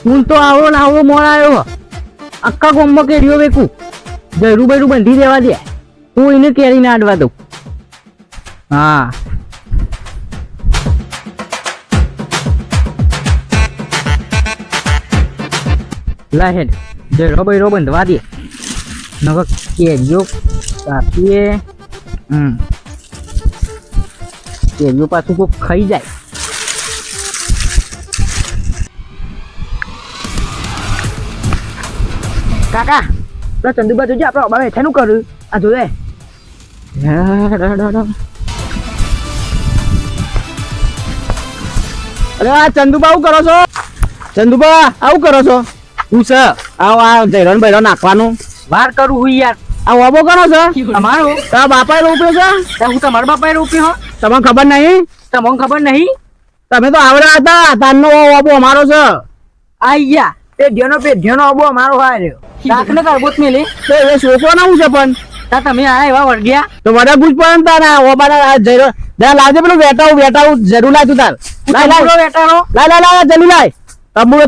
ફૂલ તો આવો ને આવો મોડ આવ્યો આખા ગામમાં કેરીઓ વેકું જયરું બૈરું બંધી દેવા દે હું એને કેરી ના અડવા દઉં હા લા હેડ જયરો બૈરો બંધવા દે નકર કેરીઓ કાપીએ કેરીઓ પાછું કોઈ ખાઈ જાય કાકા તો ચંદુબા જોજે આપણે અબાવે હેઠેનું કર્યું આ જોજે અરે આ ચંદુબા આવું કરો છો ચંદુબા આવું કરો છો હું છે આવો આ જયરણ બૈરો નાખવાનું વાર કરું હું યાર આ ઓબો કરો છો તમારો તારા બાપાએ રોપ્યો છે હું તમારા બાપાએ રોપ્યો હો તમને ખબર નહીં તમને ખબર નહીં તમે તો આવડા હતા તારનો ઓબો અમારો છે આઈ ગયા પેઢીઓનો અબો અમારો હાય રહ્યો દાખલે કરબોત મેલી તો એ છોકરો ના છે પણ તા તમે આ એવા વળગ્યા તો મને પૂછ પણ તારા ઓબાના જયરો લાવજે પેલું વેટાવું જરૂર લાય તું તાર તંબુરો વેટાનો લાય જલ્દી લાય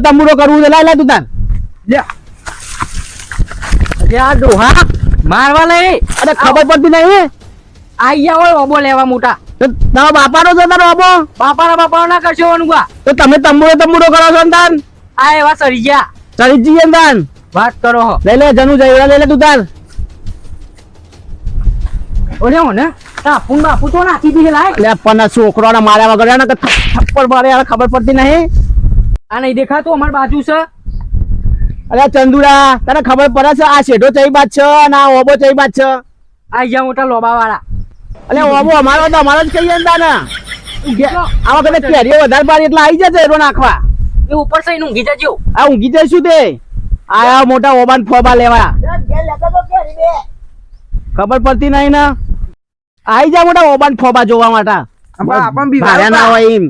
તંબુરો કરવું છે લાય તું તાર લે આ ડોહા મારવા લઈ અરે ખબર પડતી નહીં આઈ ગયા હોય અબો લેવા મોટા તો તારા બાપાનો છે તારો ઓબો બાપાના ના કરશો અનુગા તો તમે તંબુરો કરો છો ને તાર આ એવા સરી ગયા ચડી જઈએ ને તાર વાત કરો હો લઈ લે જનુ જયરા લઈ લે તું તાર ઓલે હો ને ફૂન બાપુ તો નાખી દીધે લાય લે પણ છોકરાને માર્યા વગર ને થપ્પડ મારે યાર ખબર પડતી નહીં આ નહીં દેખાતું અમાર બાજુ છે અરે ચંદુડા તને ખબર પડે છે આ શેઠો ચઈ બાદ છે અને આ ઓબો ચઈ બાદ છે આ ગયા મોટા લોબા વાળા અલે ઓબો અમારો તો અમારો જ કહીએ ને તાને આ વખતે કેરીઓ વધારે પાડી એટલે આવી જશે એરો નાખવા એ ઉપર સઈ ઊંઘી જજો આ ઊંઘી જઈશું તે આયા મોટા ઓબાન ફોબા લેવા ખબર પડતી નહીં ને આઈ જા મોટા ઓબાન ફોબા જોવા માટે આપણ બી ભારે ના હોય એમ